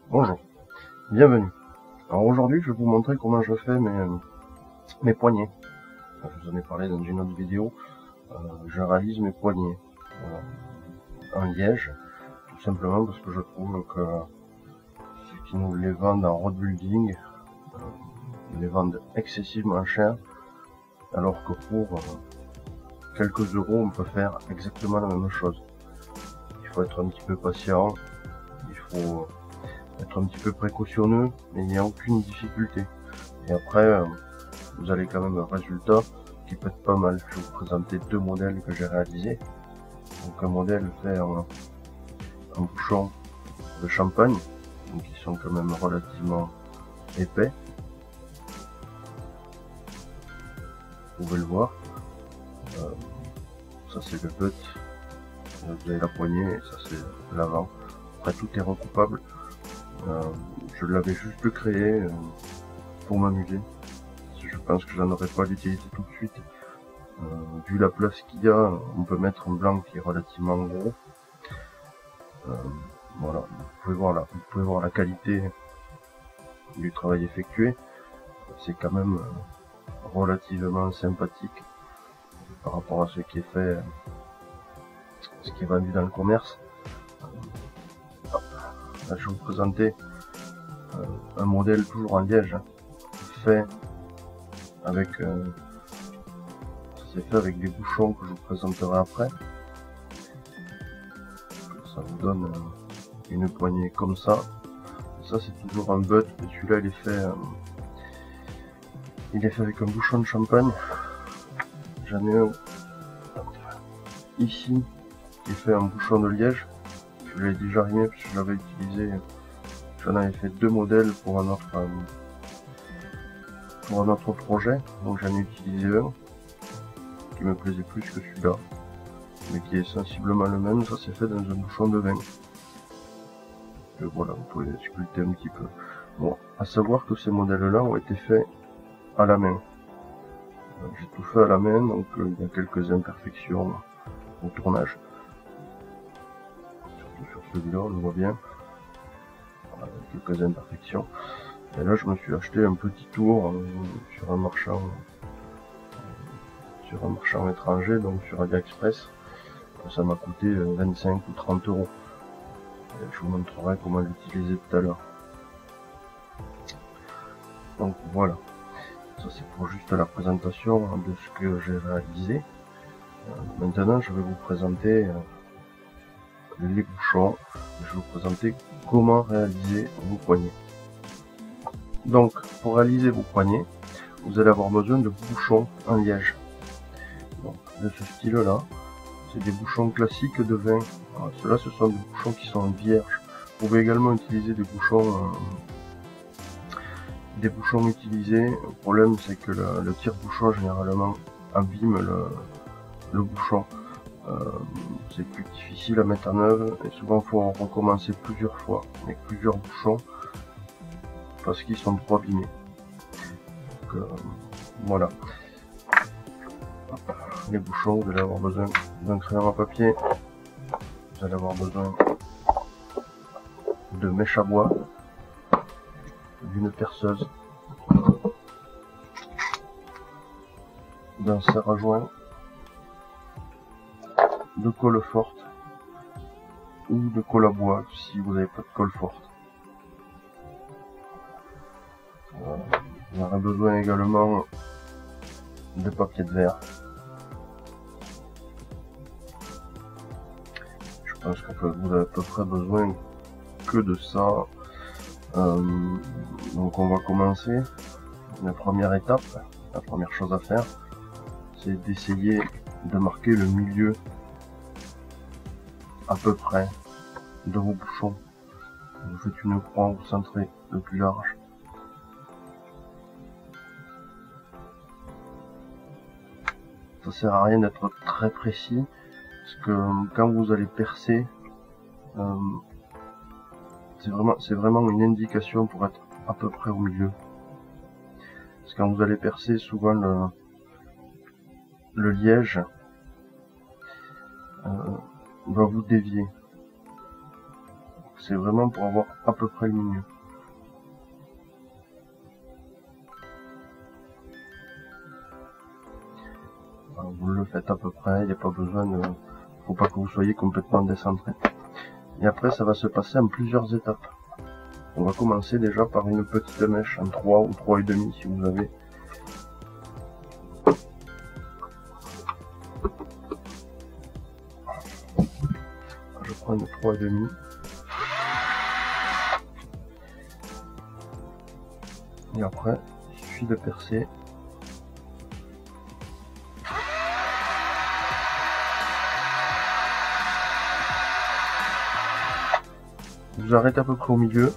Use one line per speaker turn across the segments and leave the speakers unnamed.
Bonjour, bienvenue. Alors aujourd'hui je vais vous montrer comment je fais mes poignets. Je vous en ai parlé dans une autre vidéo. Je réalise mes poignets en liège, tout simplement parce que je trouve que ceux qui nous les vendent en road building les vendent excessivement cher, alors que pour quelques euros on peut faire exactement la même chose. Il faut être un petit peu patient, il faut être un petit peu précautionneux, mais il n'y a aucune difficulté. Et après, vous allez quand même un résultat qui peut être pas mal. Je vais vous présenter deux modèles que j'ai réalisés. Donc un modèle fait un bouchon de champagne, donc ils sont quand même relativement épais. Vous pouvez le voir. Ça c'est le butt, vous avez la poignée et ça c'est l'avant. Après tout est recoupable. Je l'avais juste créé pour m'amuser. Je pense que j'en aurais pas l'utilité tout de suite. Vu la place qu'il y a, on peut mettre un blanc qui est relativement gros. Voilà, vous pouvez voir la qualité du travail effectué. C'est quand même relativement sympathique par rapport à ce qui est fait, ce qui est vendu dans le commerce. Là, je vais vous présenter un modèle toujours en liège, fait avec c'est fait avec des bouchons que je vous présenterai après. Ça vous donne une poignée comme ça. Ça c'est toujours un butt, mais celui-là il est fait avec un bouchon de champagne. J'en ai un ici qui est fait un bouchon de liège. Je l'ai déjà rimé parce que je l'avais utilisé. J'en avais fait deux modèles pour un autre projet, donc j'en ai utilisé un qui me plaisait plus que celui-là, mais qui est sensiblement le même. Ça c'est fait dans un bouchon de vin. Et voilà, vous pouvez sculpter un petit peu. Bon, à savoir que ces modèles-là ont été faits à la main. J'ai tout fait à la main, donc il y a quelques imperfections au tournage. Surtout sur celui-là, on le voit bien. Voilà, quelques imperfections. Et là, je me suis acheté un petit tour sur un marchand étranger, donc sur AliExpress. Ça m'a coûté 25 ou 30 euros. Et je vous montrerai comment l'utiliser tout à l'heure. Donc voilà, ça c'est pour juste la présentation de ce que j'ai réalisé. Maintenant, je vais vous présenter les bouchons. Je vais vous présenter comment réaliser vos poignets. Donc, pour réaliser vos poignets, vous allez avoir besoin de bouchons en liège. Donc, de ce style-là, c'est des bouchons classiques de vin. Ceux-là, ce sont des bouchons qui sont vierges. Vous pouvez également utiliser des bouchons utilisés. Le problème, c'est que le tire-bouchon généralement abîme le bouchon. C'est plus difficile à mettre en œuvre et souvent il faut recommencer plusieurs fois avec plusieurs bouchons parce qu'ils sont trop abîmés. Donc, voilà. Les bouchons, vous allez avoir besoin d'un crayon à papier, vous allez avoir besoin de mèche à bois, d'une perceuse, d'un serre à joint, de colle forte ou de colle à bois si vous n'avez pas de colle forte. Vous aurez besoin également de papier de verre. Je pense que vous avez à peu près besoin que de ça. Donc on va commencer. La première étape, la première chose à faire, c'est d'essayer de marquer le milieu à peu près de vos bouchons. Vous faites une croix au centre le plus large. Ça sert à rien d'être très précis, parce que quand vous allez percer, c'est vraiment une indication pour être à peu près au milieu. Parce que quand vous allez percer, souvent le liège va vous dévier. C'est vraiment pour avoir à peu près le milieu. Alors, vous le faites à peu près, il n'y a pas besoin de... Faut pas que vous soyez complètement décentré. Et après, ça va se passer en plusieurs étapes. On va commencer déjà par une petite mèche en 3 ou 3,5 si vous avez. Je prends une 3,5. Et après, il suffit de percer. Vous arrêtez à peu près au milieu.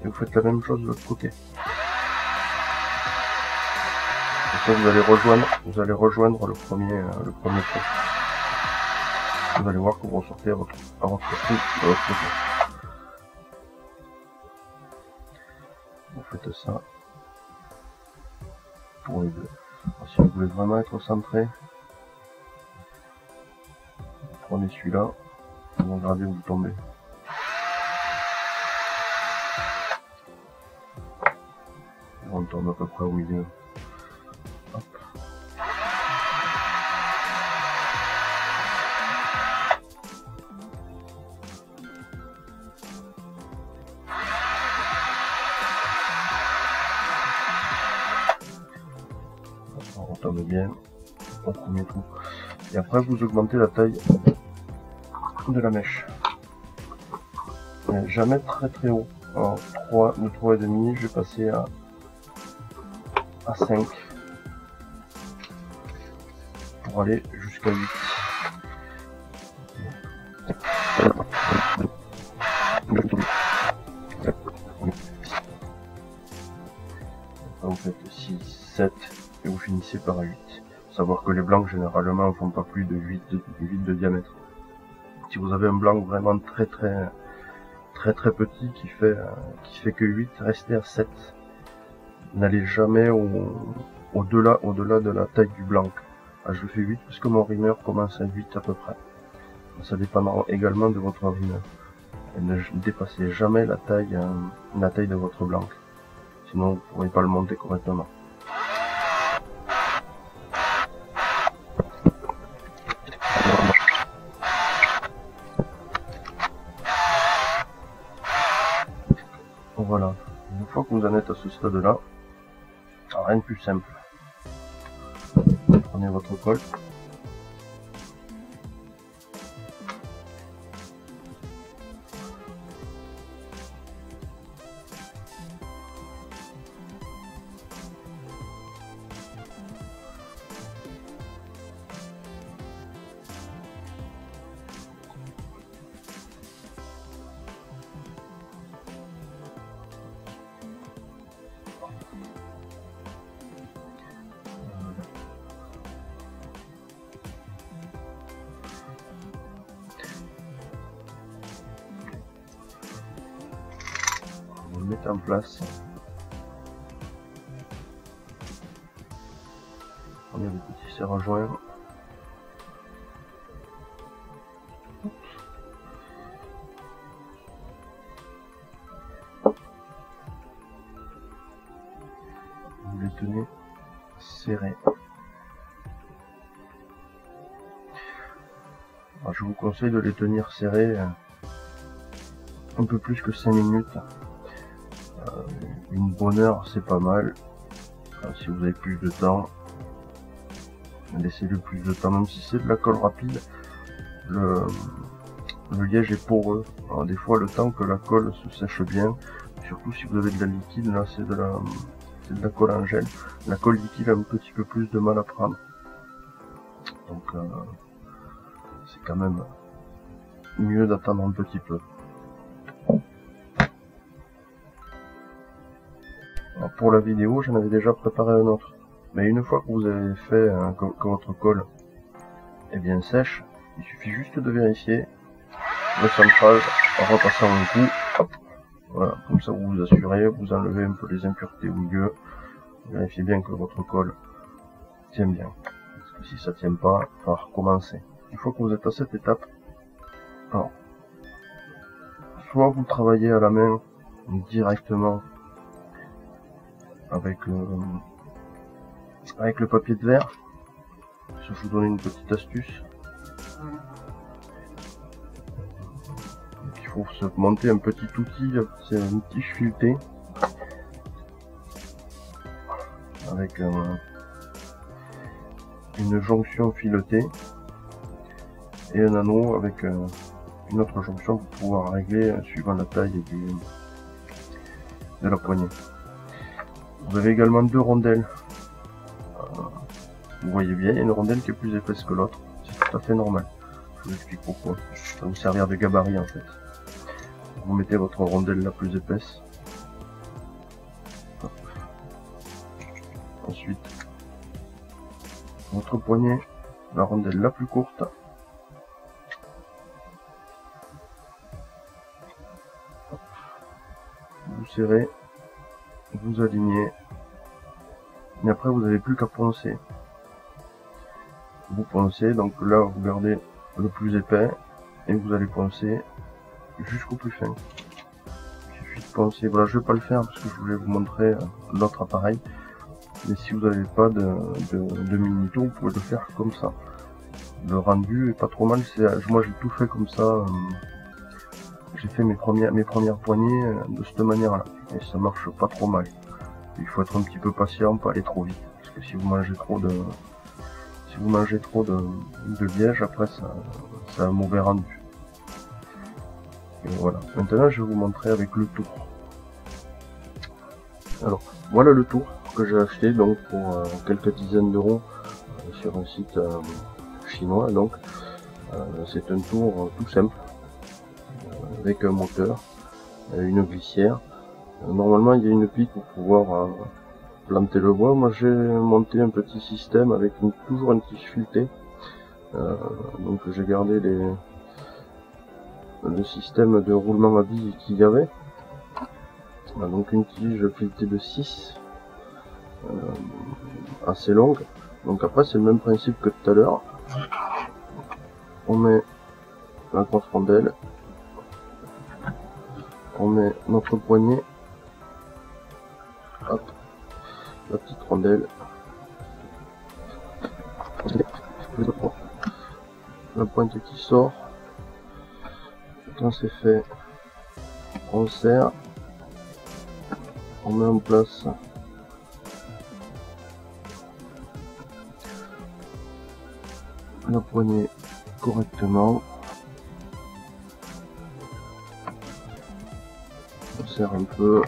Et vous faites la même chose de l'autre côté. Et ça, vous allez rejoindre le premier trou. Vous allez voir que vous ressortez à votre trou de l'autre côté. Vous faites ça pour les deux. Alors, si vous voulez vraiment être centré, vous prenez celui-là, vous regardez où vous tombez. On tombe à peu près au milieu. Hop. On tombe bien au premier trou. Et après vous augmentez la taille de la mèche. Mais jamais très haut. Alors de 3,5, je vais passer à 5 pour aller jusqu'à 8. Après vous faites 6, 7 et vous finissez par 8. Faut savoir que les blancs généralement ne font pas plus de 8 de diamètre. Si vous avez un blanc vraiment très petit qui fait que 8, restez à 7. N'allez jamais au-delà de la taille du blanc. Ah, je fais 8 parce que mon rimeur commence à 8 à peu près. Ça dépendra également de votre rimeur. Et ne dépassez jamais la taille de votre blanc. Sinon vous ne pourrez pas le monter correctement. Voilà. Une fois que vous en êtes à ce stade-là, rien de plus simple. Prenez votre colle. Vous le mettez en place. Prenez le petit serre à joindre. Vous les tenez serrés. Alors, je vous conseille de les tenir serrés un peu plus que 5 minutes. Une bonne heure, c'est pas mal. Si vous avez plus de temps, laissez-le plus de temps. Même si c'est de la colle rapide, le liège est poreux. Alors, des fois, le temps que la colle se sèche bien, surtout si vous avez de la liquide, là c'est de la colle en gel. La colle liquide a un petit peu plus de mal à prendre. Donc c'est quand même mieux d'attendre un petit peu. Alors pour la vidéo, j'en avais déjà préparé un autre. Mais une fois que vous avez fait que votre colle est bien sèche, il suffit juste de vérifier le centrage en repassant un coup. Hop, voilà, comme ça vous vous assurez, vous enlevez un peu les impuretés au milieu. Vérifiez bien que votre colle tient bien. Parce que si ça tient pas, il va falloir recommencer. Une fois que vous êtes à cette étape, alors, soit vous travaillez à la main directement avec le papier de verre. Je vais vous donner une petite astuce. Il faut se monter un petit outil, c'est un tige fileté avec une jonction filetée et un anneau avec une autre jonction pour pouvoir régler suivant la taille de la poignée. Vous avez également deux rondelles. Vous voyez bien, il y a une rondelle qui est plus épaisse que l'autre. C'est tout à fait normal. Je vous explique pourquoi. Ça va vous servir de gabarit en fait. Vous mettez votre rondelle la plus épaisse. Hop. Ensuite, votre poignet, la rondelle la plus courte. Hop. Vous serrez, vous alignez. Et après, vous n'avez plus qu'à poncer. Vous poncez, donc là vous gardez le plus épais et vous allez poncer jusqu'au plus fin. Il suffit de poncer. Voilà, je vais pas le faire parce que je voulais vous montrer l'autre appareil. Mais si vous n'avez pas de mini-tour, vous pouvez le faire comme ça. Le rendu est pas trop mal. Moi j'ai tout fait comme ça. J'ai fait mes premières poignées de cette manière-là et ça marche pas trop mal. Il faut être un petit peu patient, pas aller trop vite, parce que si vous mangez trop de liège, après ça a un mauvais rendu. Et voilà. Maintenant je vais vous montrer avec le tour. Alors voilà le tour que j'ai acheté donc pour quelques dizaines d'euros sur un site chinois. Donc c'est un tour tout simple avec un moteur, une glissière. Normalement il y a une pique pour pouvoir planter le bois. Moi j'ai monté un petit système avec toujours un tige fileté. Donc j'ai gardé le système de roulement à billes qu'il y avait. Donc une tige filetée de 6 assez longue. Donc après c'est le même principe que tout à l'heure. On met la grosse rondelle, on met notre poignet, hop, la petite rondelle, la pointe qui sort. Quand c'est fait, on serre, on met en place la poignée correctement, on serre un peu,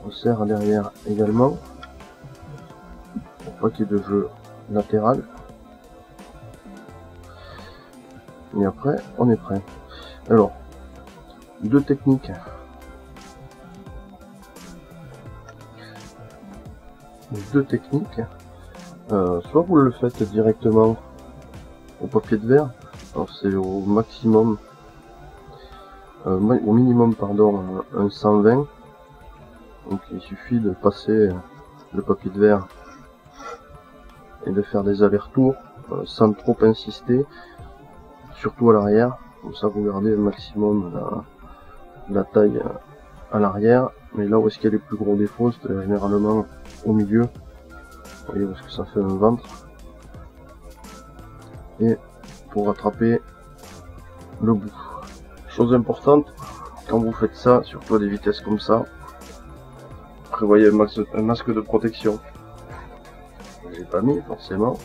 on serre derrière également pour pas qu'il y ait de jeu latéral. Et après on est prêt. Alors deux techniques. Soit vous le faites directement au papier de verre, alors c'est au maximum au minimum pardon un 120, donc il suffit de passer le papier de verre et de faire des allers-retours sans trop insister, surtout à l'arrière, comme ça vous gardez le maximum la taille à l'arrière. Mais là où est-ce qu'il y a les plus gros défauts, c'est généralement au milieu, vous voyez, parce que ça fait un ventre. Et pour rattraper le bout. Chose importante, quand vous faites ça, surtout à des vitesses comme ça, prévoyez un masque de protection. J'ai pas mis forcément,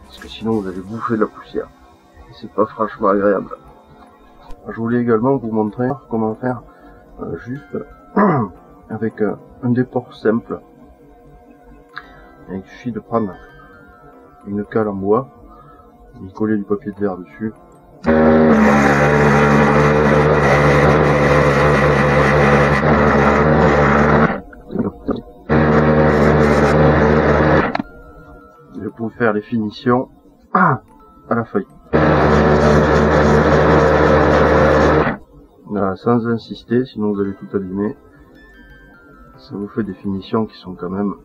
parce que sinon vous allez bouffer de la poussière. C'est pas franchement agréable. Je voulais également vous montrer comment faire juste avec un déport simple. Il suffit de prendre une cale en bois, y coller du papier de verre dessus. Et pour faire les finitions à la feuille. Voilà, sans insister, sinon vous allez tout abîmer. Ça vous fait des finitions qui sont quand même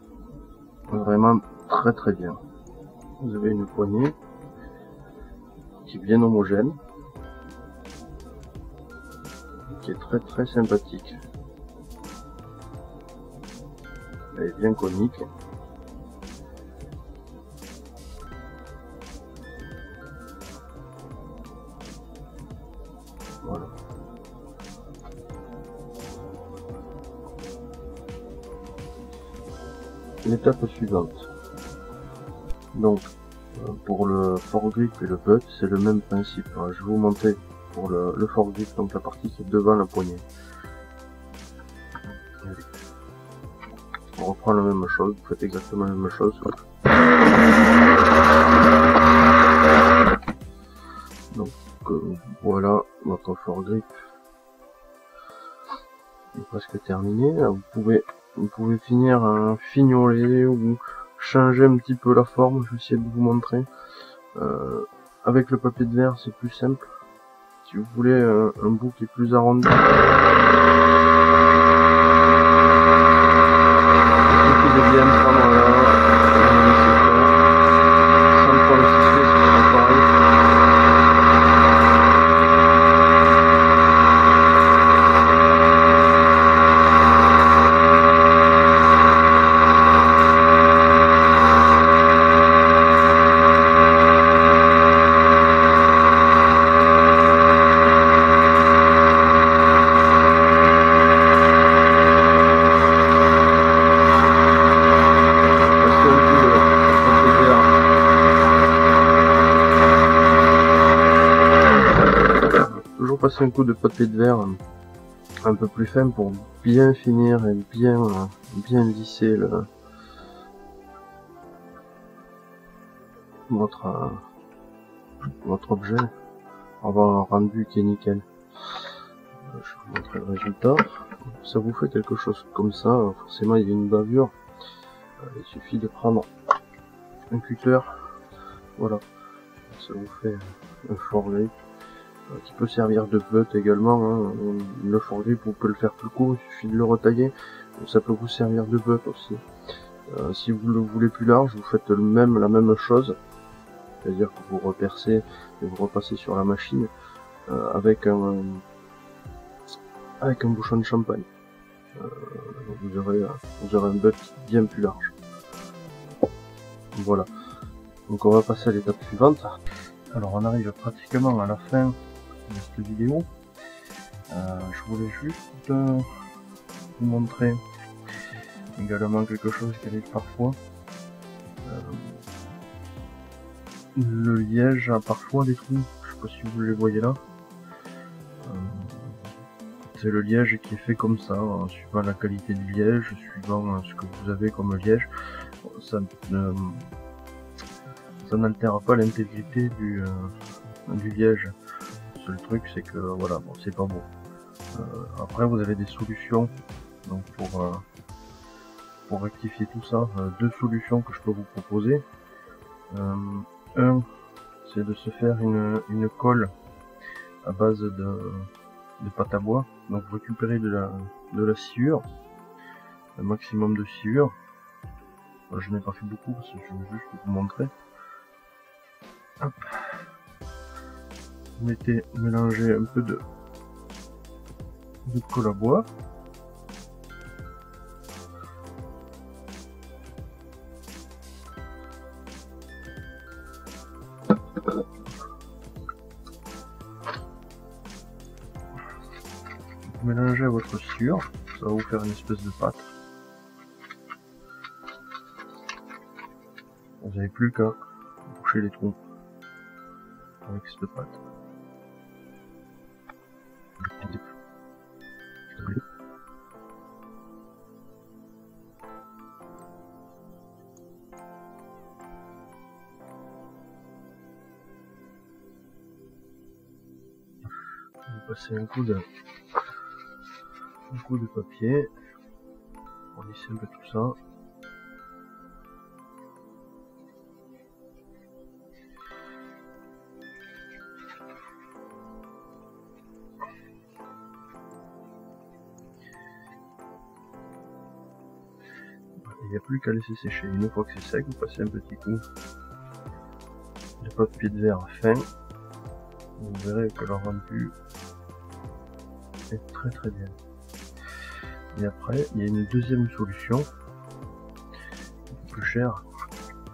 vraiment très très bien. Vous avez une poignée, qui est bien homogène, qui est très sympathique. Elle est bien conique. Voilà. L'étape suivante. Donc, pour le foregrip et le butt, c'est le même principe. Alors, je vais vous montrer pour le foregrip, donc la partie qui est devant la poignée. On reprend la même chose, vous faites exactement la même chose. Donc voilà votre foregrip est presque terminé. Là, vous pouvez finir un fignoler ou changer un petit peu la forme. Je vais essayer de vous montrer. Avec le papier de verre, c'est plus simple. Si vous voulez un bout qui est plus arrondi. Bien prendre là, sans trop insister sur l'appareil. Passer un coup de papier de verre un peu plus fin pour bien finir et bien lisser votre objet, avoir un rendu qui est nickel. Je vais vous montrer le résultat. Ça vous fait quelque chose comme ça. Forcément il y a une bavure, il suffit de prendre un cutter, voilà, ça vous fait un foregrip qui peut servir de butt également, hein. Le foregrip vous pouvez le faire plus court, il suffit de le retailler, ça peut vous servir de butt aussi. Si vous le voulez plus large, vous faites la même chose, c'est-à-dire que vous repercez et vous repassez sur la machine avec un bouchon de champagne. Vous aurez un butt bien plus large. Voilà. Donc on va passer à l'étape suivante. Alors on arrive pratiquement à la fin de cette vidéo. Je voulais juste vous montrer également quelque chose qui arrive parfois. Le liège a parfois des trous, je sais pas si vous les voyez là. C'est le liège qui est fait comme ça, suivant la qualité du liège, suivant ce que vous avez comme liège. Ça n'altère pas l'intégrité du liège. Le seul truc c'est que voilà, bon, c'est pas beau. Après vous avez des solutions donc pour rectifier tout ça. Deux solutions que je peux vous proposer. Un, c'est de se faire une colle à base de pâte à bois. Donc vous récupérez de la sciure, un maximum de sciure. Je n'ai pas fait beaucoup parce que je veux juste vous montrer. Hop. Mélangez un peu de colle à bois. Mélangez à votre sciure, ça va vous faire une espèce de pâte. Vous n'avez plus qu'à boucher les trous avec cette pâte. On va passer un coup de papier pour lisser un peu tout ça. Il n'y a plus qu'à laisser sécher. Une fois que c'est sec, vous passez un petit coup de papier de verre fin vous verrez que le rendu est très très bien. Et après, il y a une deuxième solution, plus chère,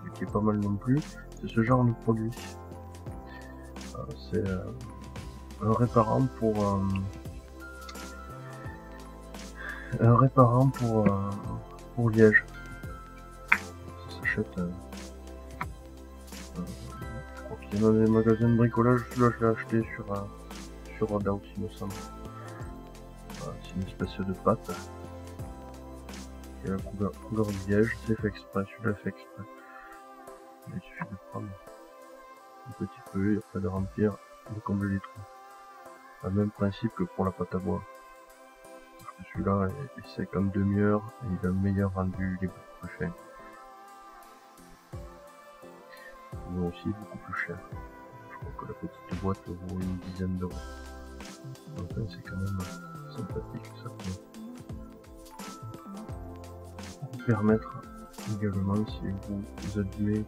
mais qui est pas mal non plus, c'est ce genre de produit. C'est un réparant pour liège. Ça s'achète. Je crois qu'il y en a dans les magasins de bricolage. Celui-là, je l'ai acheté sur Rodout, il me semble. C'est une espèce de pâte. Il y a la couleur du liège. C'est fait exprès. Celui-là est fait exprès. Il suffit de prendre un petit peu et après de remplir, de combler les trous. Le même principe que pour la pâte à bois. Celui-là est sec en demi-heure et il a le meilleur rendu, il est beaucoup plus fin. Mais aussi beaucoup plus cher. Je crois que la petite boîte vaut une dizaine d'euros. Enfin, c'est quand même sympathique ça peut vous permettre également, si vous abîmez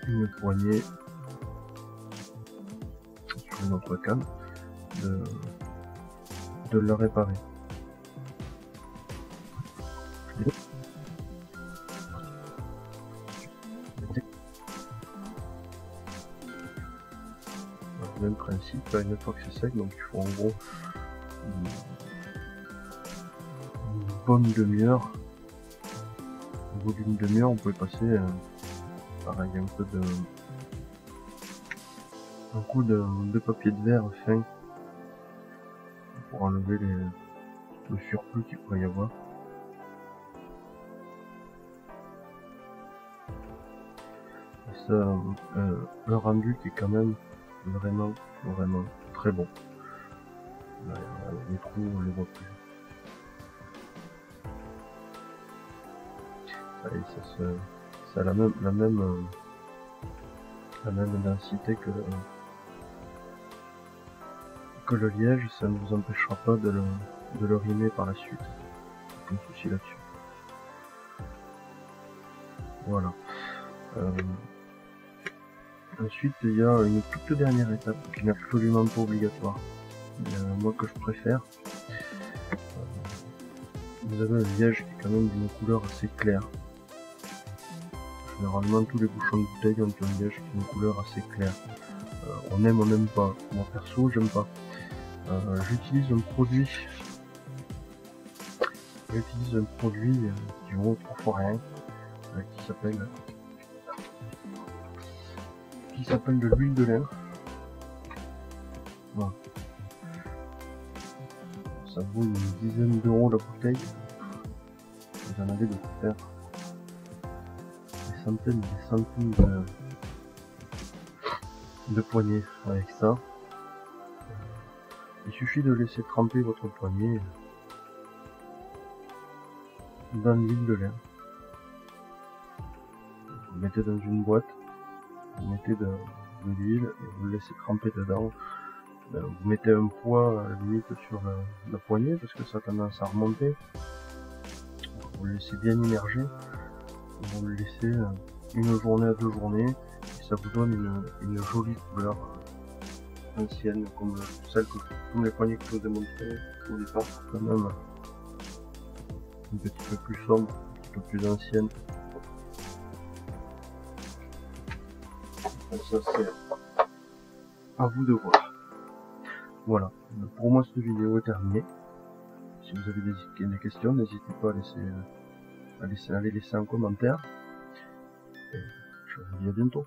une poignée sur une autre canne, de la réparer. Même principe, une fois que c'est sec, donc il faut en gros une bonne demi-heure. Au bout d'une demi-heure, on peut passer pareil, un coup de papier de verre fin pour enlever le surplus qu'il pourrait y avoir. Et ça, le rendu qui est quand même vraiment très bon. Là, les trous, on les voit plus. Allez, ça a la même densité que le liège, ça ne vous empêchera pas de le rimer par la suite. Aucun souci là-dessus. Voilà. Ensuite, il y a une toute dernière étape qui n'est absolument pas obligatoire. Moi que je préfère. Vous avez un liège qui est quand même d'une couleur assez claire. Généralement, tous les bouchons de bouteille ont un liège qui est d'une couleur assez claire. On aime, on n'aime pas. Moi perso, j'aime pas. J'utilise un produit qui vaut 3 fois rien, qui s'appelle de l'huile de lin. Voilà. Ça vaut une dizaine d'euros la bouteille. Vous en avez de faire des centaines de poignées avec ça. Il suffit de laisser tremper votre poignet dans l'huile de lin. Vous le mettez dans une boîte, vous mettez de l'huile et vous le laissez tremper dedans. Vous mettez un poids à la limite sur la poignée parce que ça a tendance à remonter. Vous le laissez bien immerger. Vous le laissez une journée à 2 journées et ça vous donne une jolie couleur ancienne comme les poignées que je vous ai montrées au départ, quand même un petit peu plus sombre, un petit peu plus ancienne. Donc ça c'est à vous de voir. Voilà, pour moi cette vidéo est terminée. Si vous avez des questions, n'hésitez pas à les laisser en commentaire. Et je vous dis à bientôt.